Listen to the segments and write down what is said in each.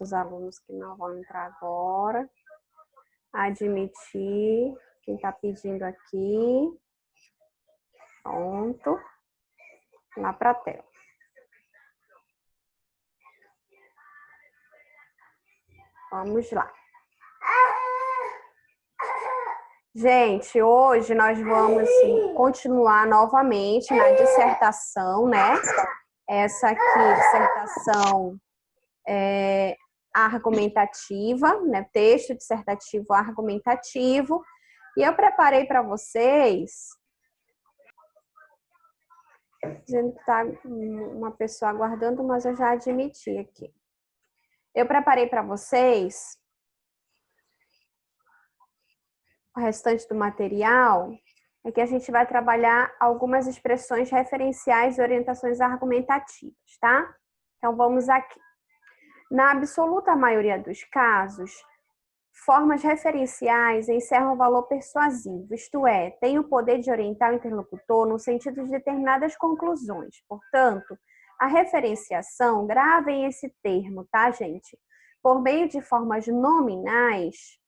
Os alunos que não vão entrar agora. Admitir. Quem está pedindo aqui. Pronto. Lá para a tela. Vamos lá. Gente, hoje nós vamos continuar novamente na dissertação, né? Essa aqui, dissertação argumentativa, né? Texto dissertativo argumentativo. E eu preparei para vocês, dizendo que está uma pessoa aguardando, mas eu já admiti aqui. Eu preparei para vocês o restante do material, é que a gente vai trabalhar algumas expressões referenciais e orientações argumentativas, tá? Então, vamos aqui. Na absoluta maioria dos casos, formas referenciais encerram o valor persuasivo, isto é, têm o poder de orientar o interlocutor no sentido de determinadas conclusões. Portanto, a referenciação, gravem esse termo, tá, gente? Por meio de formas nominais,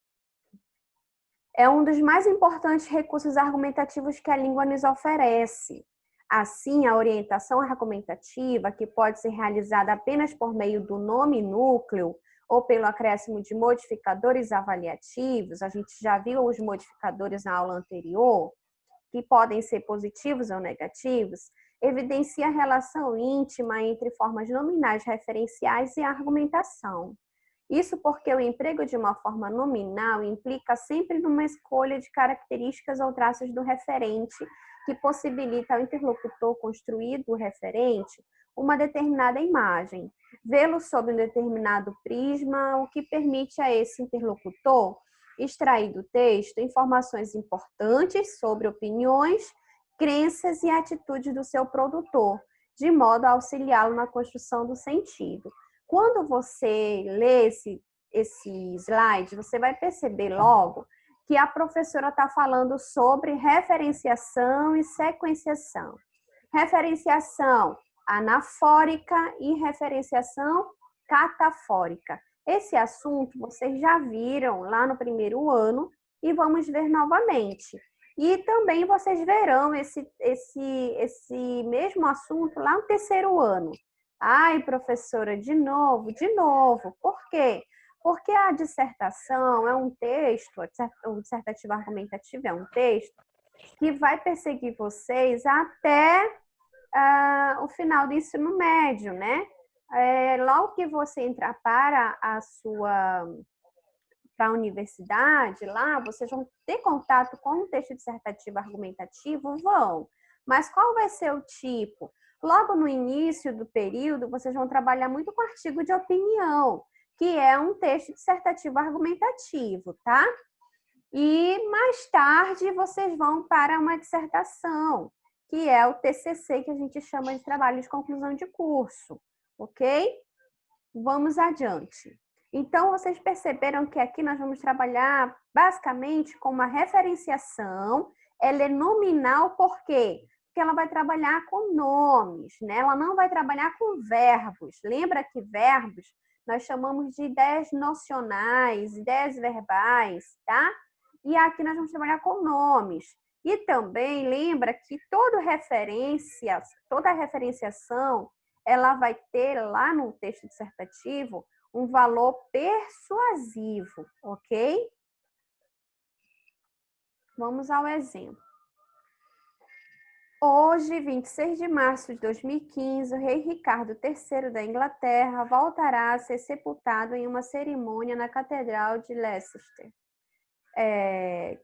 é um dos mais importantes recursos argumentativos que a língua nos oferece. Assim, a orientação argumentativa, que pode ser realizada apenas por meio do nome núcleo ou pelo acréscimo de modificadores avaliativos, a gente já viu os modificadores na aula anterior, que podem ser positivos ou negativos, evidencia a relação íntima entre formas nominais referenciais e argumentação. Isso porque o emprego de uma forma nominal implica sempre numa escolha de características ou traços do referente que possibilita ao interlocutor construir do referente uma determinada imagem, vê-lo sob um determinado prisma, o que permite a esse interlocutor extrair do texto informações importantes sobre opiniões, crenças e atitudes do seu produtor, de modo a auxiliá-lo na construção do sentido. Quando você lê esse slide, você vai perceber logo que a professora está falando sobre referenciação e sequenciação. Referenciação anafórica e referenciação catafórica. Esse assunto vocês já viram lá no primeiro ano e vamos ver novamente. E também vocês verão esse mesmo assunto lá no terceiro ano. Ai, professora, de novo. Por quê? Porque a dissertação é um texto, o dissertativo argumentativo é um texto que vai perseguir vocês até o final do ensino médio, né? Logo que você entrar para a universidade, lá vocês vão ter contato com o texto dissertativo argumentativo, vão. Mas qual vai ser o tipo? Logo no início do período, vocês vão trabalhar muito com artigo de opinião, que é um texto dissertativo argumentativo, tá? E mais tarde vocês vão para uma dissertação, que é o TCC, que a gente chama de trabalho de conclusão de curso, ok? Vamos adiante. Então, vocês perceberam que aqui nós vamos trabalhar basicamente com uma referenciação. Ela é nominal, por quê? Porque ela vai trabalhar com nomes, né? Ela não vai trabalhar com verbos. Lembra que verbos nós chamamos de ideias nocionais, ideias verbais, tá? E aqui nós vamos trabalhar com nomes. E também lembra que toda referenciação, ela vai ter lá no texto dissertativo um valor persuasivo, ok? Vamos ao exemplo. Hoje, 26 de março de 2015, o rei Ricardo III da Inglaterra voltará a ser sepultado em uma cerimônia na Catedral de Leicester.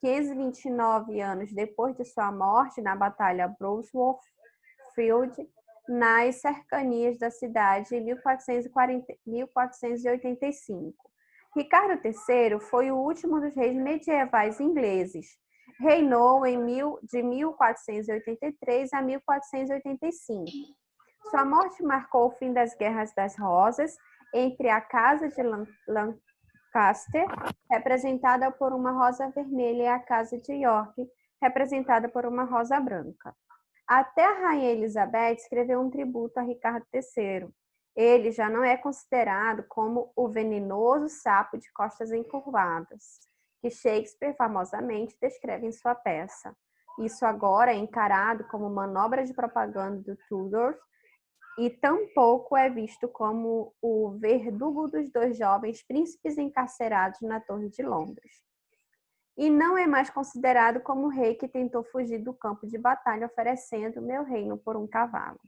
529 anos depois de sua morte na Batalha Bosworth Field, nas cercanias da cidade em 1485. Ricardo III foi o último dos reis medievais ingleses. Reinou de 1483 a 1485. Sua morte marcou o fim das Guerras das Rosas entre a Casa de Lancaster, representada por uma rosa vermelha, e a Casa de York, representada por uma rosa branca. Até a rainha Elizabeth escreveu um tributo a Ricardo III. Ele já não é considerado como o venenoso sapo de costas encurvadas, que Shakespeare famosamente descreve em sua peça. Isso agora é encarado como manobra de propaganda do Tudor e tampouco é visto como o verdugo dos dois jovens príncipes encarcerados na Torre de Londres. E não é mais considerado como o rei que tentou fugir do campo de batalha oferecendo meu reino por um cavalo.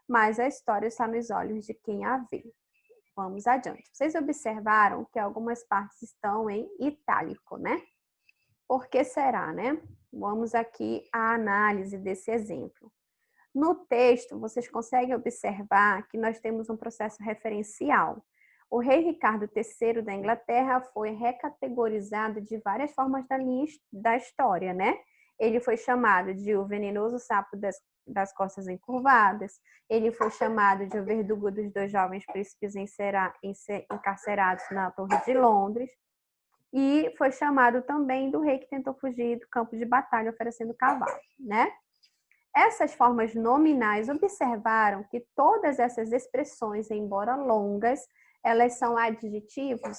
Mas a história está nos olhos de quem a vê. Vamos adiante. Vocês observaram que algumas partes estão em itálico, né? Por que será, né? Vamos aqui à análise desse exemplo. No texto, vocês conseguem observar que nós temos um processo referencial. O rei Ricardo III da Inglaterra foi recategorizado de várias formas da história, né? Ele foi chamado de o venenoso sapo das costas encurvadas, ele foi chamado de o verdugo dos dois jovens príncipes encarcerados na Torre de Londres, e foi chamado também do rei que tentou fugir do campo de batalha oferecendo cavalo, né? Essas formas nominais observaram que todas essas expressões, embora longas, elas são adjetivos.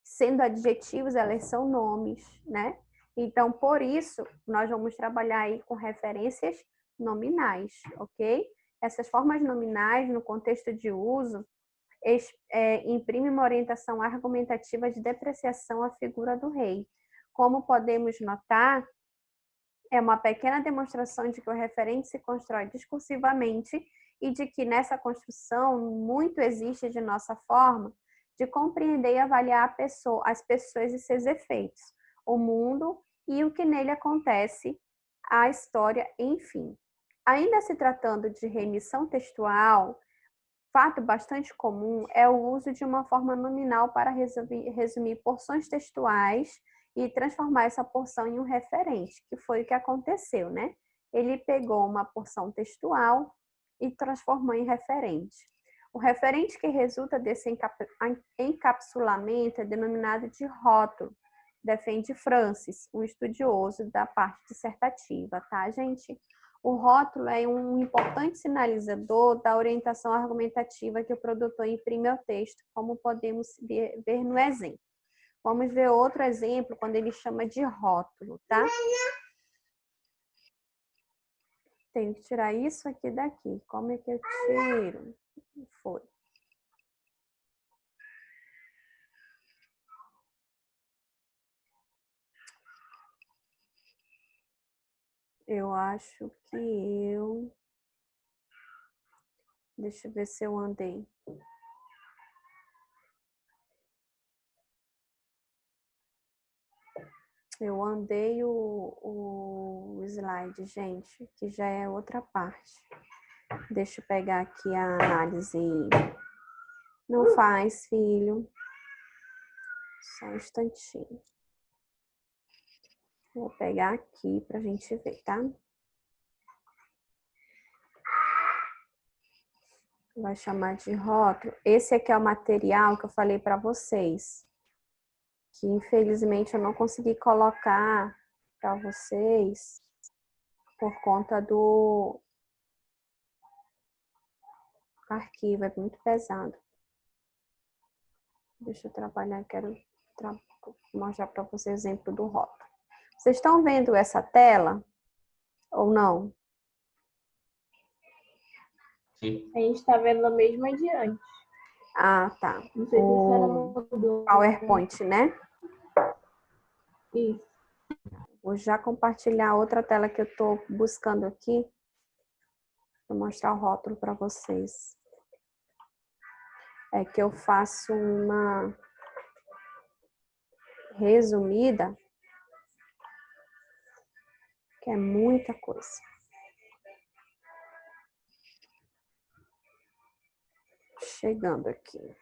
Sendo adjetivos, elas são nomes, né? Então, por isso, nós vamos trabalhar aí com referências nominais, ok? Essas formas nominais, no contexto de uso, imprimem uma orientação argumentativa de depreciação à figura do rei. Como podemos notar, é uma pequena demonstração de que o referente se constrói discursivamente e de que nessa construção muito existe de nossa forma de compreender e avaliar as pessoas e seus efeitos, o mundo e o que nele acontece, a história, enfim. Ainda se tratando de remissão textual, fato bastante comum é o uso de uma forma nominal para resumir porções textuais e transformar essa porção em um referente, que foi o que aconteceu, né? Ele pegou uma porção textual e transformou em referente. O referente que resulta desse encapsulamento é denominado de rótulo, defende Francis, um estudioso da parte dissertativa, tá, gente? O rótulo é um importante sinalizador da orientação argumentativa que o produtor imprime ao texto, como podemos ver no exemplo. Vamos ver outro exemplo quando ele chama de rótulo, tá? Tenho que tirar isso aqui daqui. Como é que eu tiro? Foi. Eu acho que eu... Deixa eu ver se eu andei. Eu andei o slide, gente, que já é outra parte. Deixa eu pegar aqui a análise. Não faz, filho. Só um instantinho. Vou pegar aqui pra gente ver, tá? Vai chamar de rótulo. Esse aqui é o material que eu falei para vocês, que infelizmente eu não consegui colocar para vocês por conta do arquivo, é muito pesado. Deixa eu trabalhar, quero mostrar para vocês o exemplo do rótulo. Vocês estão vendo essa tela ou não? Sim. A gente está vendo a mesma adiante. Ah, tá. Não sei se a senhora mudou. PowerPoint, né? Isso. Vou já compartilhar outra tela que eu estou buscando aqui. Vou mostrar o rótulo para vocês. É que eu faço uma resumida, que é muita coisa. Chegando aqui.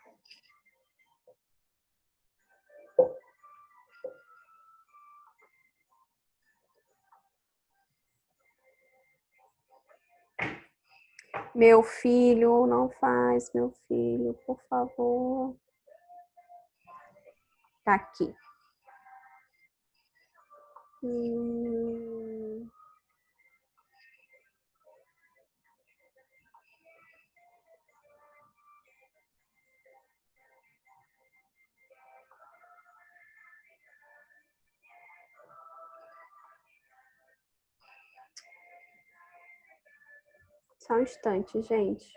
Meu filho, não faz, meu filho, por favor. Tá aqui. Só um instante, gente.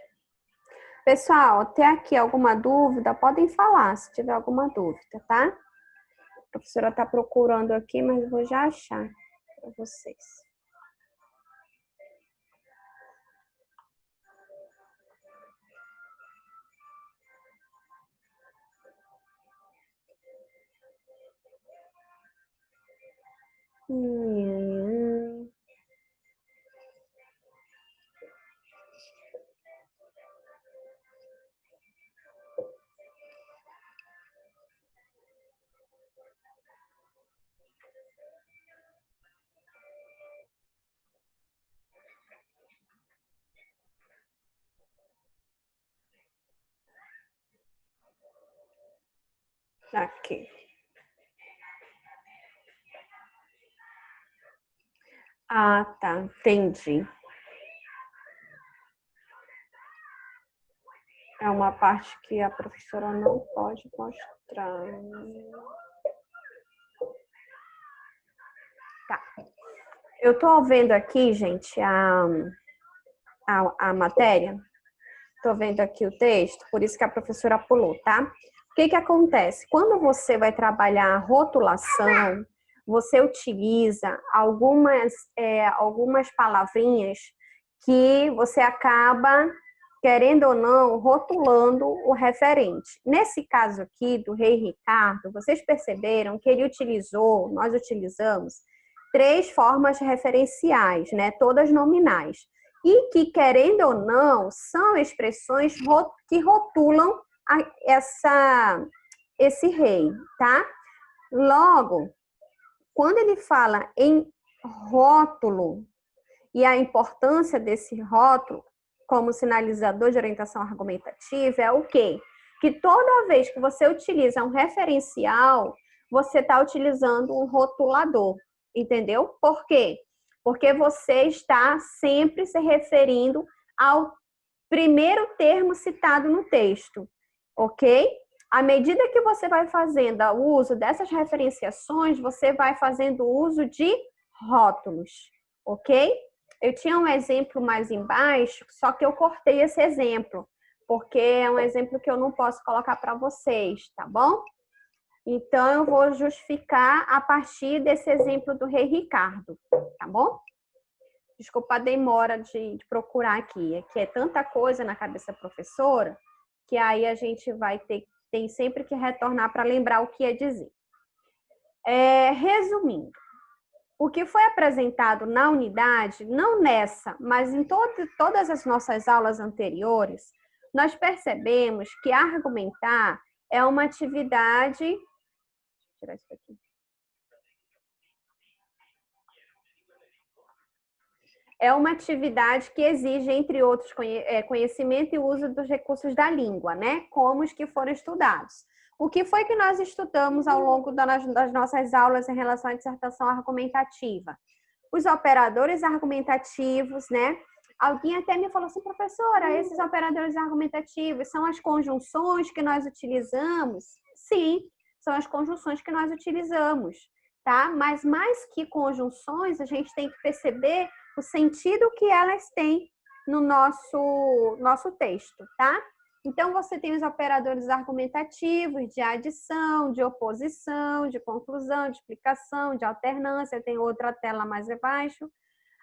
Pessoal, até aqui alguma dúvida? Podem falar se tiver alguma dúvida, tá? A professora está procurando aqui, mas eu vou já achar para vocês. Aqui. Ah, tá. Entendi. É uma parte que a professora não pode mostrar. Tá. Eu tô vendo aqui, gente, a matéria. Tô vendo aqui o texto, por isso que a professora pulou, tá? O que que acontece? Quando você vai trabalhar a rotulação, você utiliza algumas palavrinhas que você acaba, querendo ou não, rotulando o referente. Nesse caso aqui do Rei Ricardo, vocês perceberam que nós utilizamos 3 formas referenciais, né? Todas nominais. E que, querendo ou não, são expressões que rotulam esse rei, tá? Logo, quando ele fala em rótulo e a importância desse rótulo como sinalizador de orientação argumentativa é o quê? Que toda vez que você utiliza um referencial, você está utilizando um rotulador, entendeu? Por quê? Porque você está sempre se referindo ao primeiro termo citado no texto, ok? À medida que você vai fazendo o uso dessas referenciações, você vai fazendo uso de rótulos, ok? Eu tinha um exemplo mais embaixo, só que eu cortei esse exemplo, porque é um exemplo que eu não posso colocar para vocês, tá bom? Então, eu vou justificar a partir desse exemplo do Rei Ricardo, tá bom? Desculpa a demora de procurar aqui, é que é tanta coisa na cabeça da professora, que aí a gente tem sempre que retornar para lembrar o que é dizer. Resumindo, o que foi apresentado na unidade, não nessa, mas em todas as nossas aulas anteriores, nós percebemos que argumentar é uma atividade. Deixa eu tirar isso aqui. É uma atividade que exige, entre outros, conhecimento e uso dos recursos da língua, né? Como os que foram estudados. O que foi que nós estudamos ao longo das nossas aulas em relação à dissertação argumentativa? Os operadores argumentativos, né? Alguém até me falou assim, professora, esses operadores argumentativos são as conjunções que nós utilizamos? Sim, são as conjunções que nós utilizamos, tá? Mas mais que conjunções, a gente tem que perceber o sentido que elas têm no nosso texto, tá? Então, você tem os operadores argumentativos de adição, de oposição, de conclusão, de explicação, de alternância, tem outra tela mais abaixo.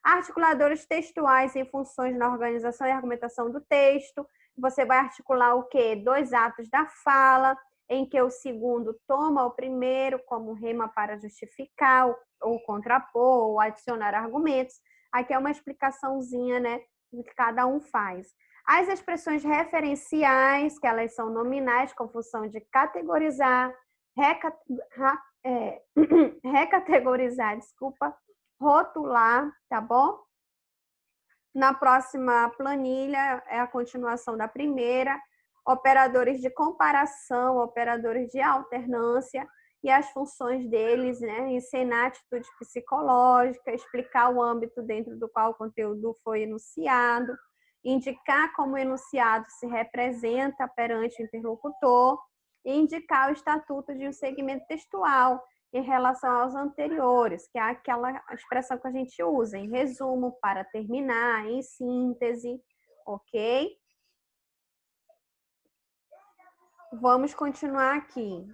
Articuladores textuais em funções na organização e argumentação do texto. Você vai articular o quê? 2 atos da fala, em que o segundo toma o primeiro como rema para justificar, ou contrapor, ou adicionar argumentos. Aqui é uma explicaçãozinha, né, do que cada um faz. As expressões referenciais, que elas são nominais, com função de categorizar, recategorizar, rotular, tá bom? Na próxima planilha é a continuação da primeira, operadores de comparação, operadores de alternância e as funções deles, né? Ensinar atitude psicológica, explicar o âmbito dentro do qual o conteúdo foi enunciado, indicar como o enunciado se representa perante o interlocutor e indicar o estatuto de um segmento textual em relação aos anteriores, que é aquela expressão que a gente usa, em resumo, para terminar, em síntese, ok? Vamos continuar aqui.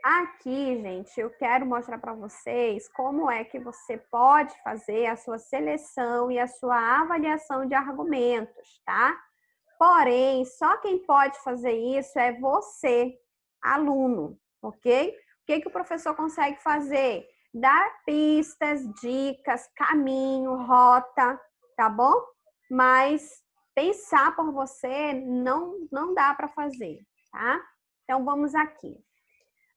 Aqui, gente, eu quero mostrar para vocês como é que você pode fazer a sua seleção e a sua avaliação de argumentos, tá? Porém, só quem pode fazer isso é você, aluno, ok? O que o professor consegue fazer? Dar pistas, dicas, caminho, rota, tá bom? Mas pensar por você não dá para fazer, tá? Então, vamos aqui.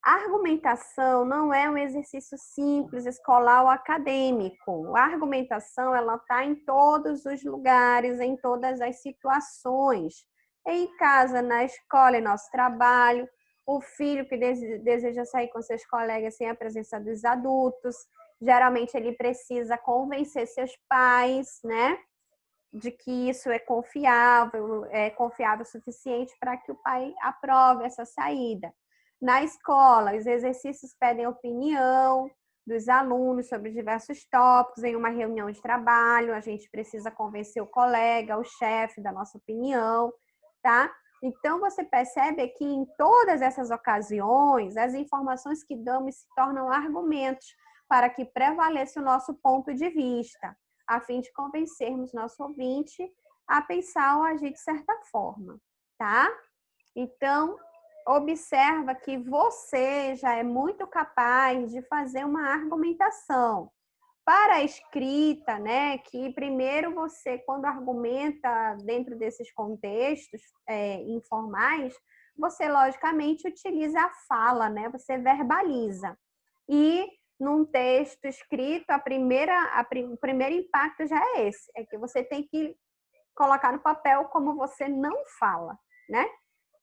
A argumentação não é um exercício simples, escolar ou acadêmico. A argumentação, ela está em todos os lugares, em todas as situações. Em casa, na escola, em nosso trabalho, o filho que deseja sair com seus colegas sem a presença dos adultos. Geralmente, ele precisa convencer seus pais, né? De que isso é confiável o suficiente para que o pai aprove essa saída. Na escola, os exercícios pedem opinião dos alunos sobre diversos tópicos. Em uma reunião de trabalho, a gente precisa convencer o colega, o chefe da nossa opinião, tá? Então, você percebe que em todas essas ocasiões, as informações que damos se tornam argumentos para que prevaleça o nosso ponto de vista, a fim de convencermos nosso ouvinte a pensar ou agir de certa forma, tá? Então, observa que você já é muito capaz de fazer uma argumentação. Para a escrita, né, que primeiro você, quando argumenta dentro desses contextos informais, você, logicamente, utiliza a fala, né? Você verbaliza. E num texto escrito, o primeiro impacto já é esse, é que você tem que colocar no papel como você não fala, né?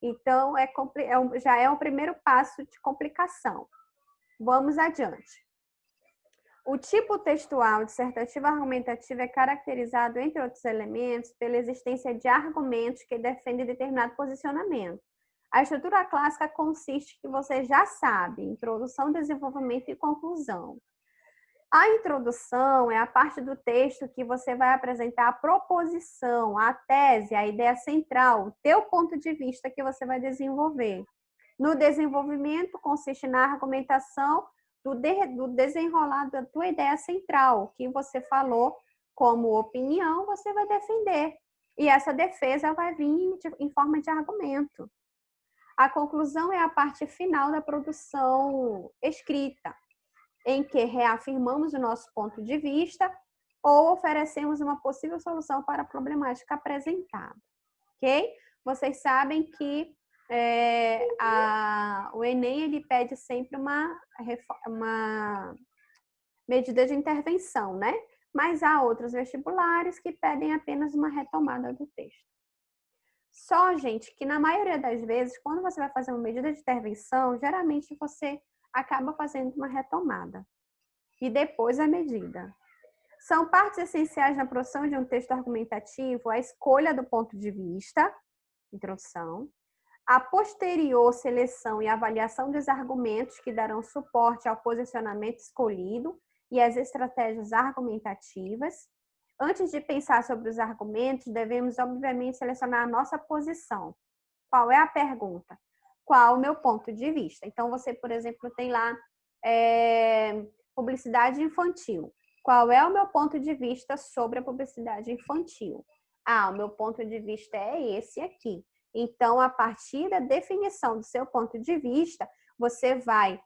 Então, já é o primeiro passo de complicação. Vamos adiante. O tipo textual dissertativo argumentativo é caracterizado, entre outros elementos, pela existência de argumentos que defendem determinado posicionamento. A estrutura clássica consiste que você já sabe, introdução, desenvolvimento e conclusão. A introdução é a parte do texto que você vai apresentar a proposição, a tese, a ideia central, o teu ponto de vista que você vai desenvolver. No desenvolvimento, consiste na argumentação do desenrolar da tua ideia central, o que você falou como opinião, você vai defender. E essa defesa vai vir em forma de argumento. A conclusão é a parte final da produção escrita, em que reafirmamos o nosso ponto de vista ou oferecemos uma possível solução para a problemática apresentada. Ok? Vocês sabem que o Enem ele pede sempre uma medida de intervenção, né? Mas há outros vestibulares que pedem apenas uma retomada do texto. Só, gente, que na maioria das vezes, quando você vai fazer uma medida de intervenção, geralmente você acaba fazendo uma retomada e depois a medida. São partes essenciais na produção de um texto argumentativo a escolha do ponto de vista, introdução, a posterior seleção e avaliação dos argumentos que darão suporte ao posicionamento escolhido e as estratégias argumentativas. Antes de pensar sobre os argumentos, devemos, obviamente, selecionar a nossa posição. Qual é a pergunta? Qual o meu ponto de vista? Então, você, por exemplo, tem lá publicidade infantil. Qual é o meu ponto de vista sobre a publicidade infantil? O meu ponto de vista é esse aqui. Então, a partir da definição do seu ponto de vista, você vai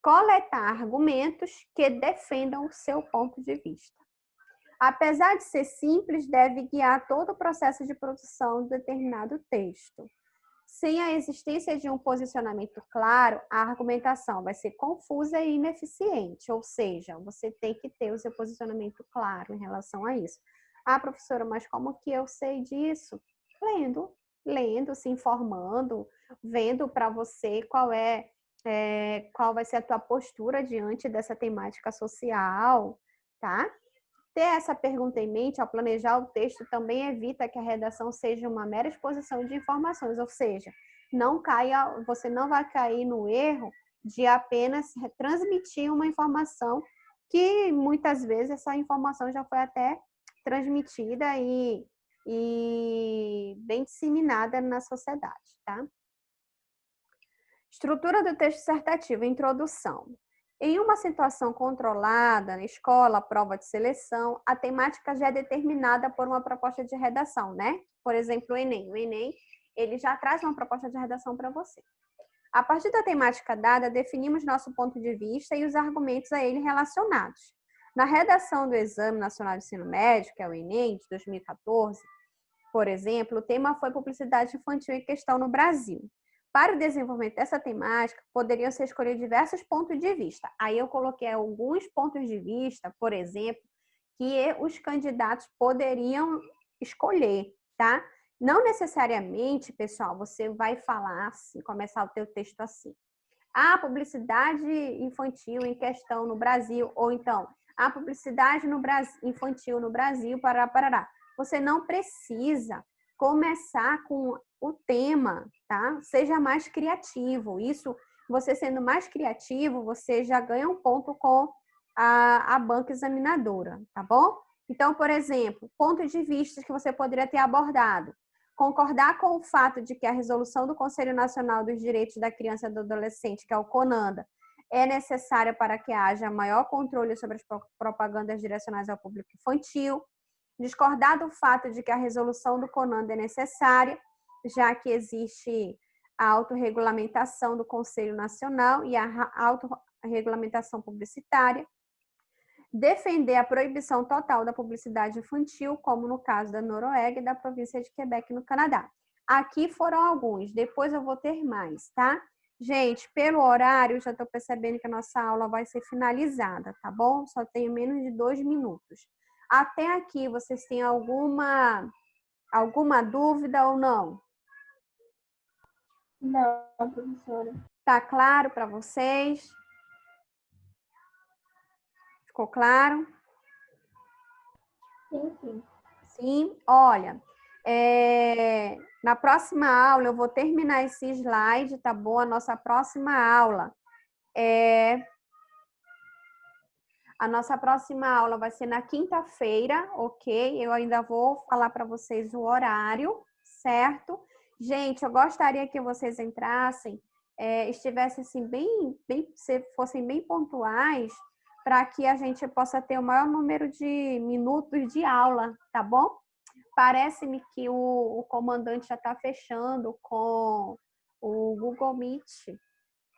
coletar argumentos que defendam o seu ponto de vista. Apesar de ser simples, deve guiar todo o processo de produção de determinado texto. Sem a existência de um posicionamento claro, a argumentação vai ser confusa e ineficiente, ou seja, você tem que ter o seu posicionamento claro em relação a isso. Professora, mas como que eu sei disso? Lendo, se informando, vendo para você qual vai ser a tua postura diante dessa temática social, tá? Ter essa pergunta em mente ao planejar o texto também evita que a redação seja uma mera exposição de informações, ou seja, você não vai cair no erro de apenas transmitir uma informação que muitas vezes essa informação já foi até transmitida e e bem disseminada na sociedade, tá? Estrutura do texto dissertativo, introdução. Em uma situação controlada, na escola, prova de seleção, a temática já é determinada por uma proposta de redação, né? Por exemplo, o Enem. O Enem, ele já traz uma proposta de redação para você. A partir da temática dada, definimos nosso ponto de vista e os argumentos a ele relacionados. Na redação do Exame Nacional de Ensino Médio, que é o Enem, de 2014, por exemplo, o tema foi publicidade infantil em questão no Brasil. Para o desenvolvimento dessa temática, poderiam ser escolhidos diversos pontos de vista. Aí eu coloquei alguns pontos de vista, por exemplo, que os candidatos poderiam escolher, tá? Não necessariamente, pessoal, você vai falar assim, começar o teu texto assim. A publicidade infantil em questão no Brasil, ou então, a publicidade no Brasil, infantil no Brasil, parará. Você não precisa começar com o tema, tá? Seja mais criativo. Isso, você sendo mais criativo, você já ganha um ponto com a banca examinadora, tá bom? Então, por exemplo, pontos de vista que você poderia ter abordado. Concordar com o fato de que a resolução do Conselho Nacional dos Direitos da Criança e do Adolescente, que é o CONANDA, é necessária para que haja maior controle sobre as propagandas direcionadas ao público infantil. Discordar do fato de que a resolução do CONANDA é necessária, já que existe a autorregulamentação do Conselho Nacional e a autorregulamentação publicitária. Defender a proibição total da publicidade infantil, como no caso da Noruega e da província de Quebec, no Canadá. Aqui foram alguns, depois eu vou ter mais, tá? Gente, pelo horário, já estou percebendo que a nossa aula vai ser finalizada, tá bom? Só tenho menos de 2 minutos. Até aqui, vocês têm alguma dúvida ou não? Não, professora. Tá claro para vocês? Ficou claro? Sim, sim. Sim, olha, na próxima aula eu vou terminar esse slide, tá bom? A nossa próxima aula vai ser na quinta-feira, ok? Eu ainda vou falar para vocês o horário, certo? Gente, eu gostaria que vocês entrassem, estivessem assim fossem bem pontuais, para que a gente possa ter o maior número de minutos de aula, tá bom? Parece-me que o comandante já está fechando com o Google Meet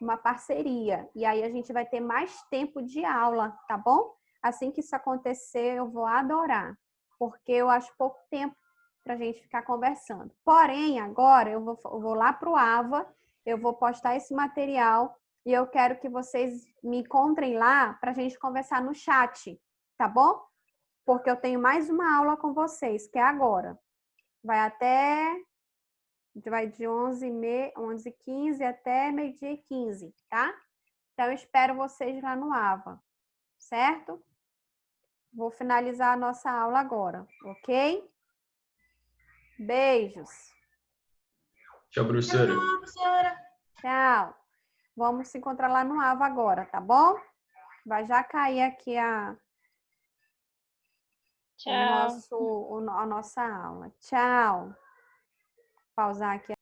uma parceria. E aí a gente vai ter mais tempo de aula, tá bom? Assim que isso acontecer, eu vou adorar, porque eu acho pouco tempo para a gente ficar conversando. Porém, agora eu vou lá para o AVA, eu vou postar esse material e eu quero que vocês me encontrem lá para a gente conversar no chat, tá bom? Porque eu tenho mais uma aula com vocês, que é agora. Vai de 11h15 até meio-dia e 15, tá? Então, eu espero vocês lá no AVA, certo? Vou finalizar a nossa aula agora, ok? Beijos. Tchau, professora. Tchau, professora. Tchau. Vamos se encontrar lá no AVA agora, tá bom? Vai já cair aqui a nossa aula. Tchau. Pausar aqui.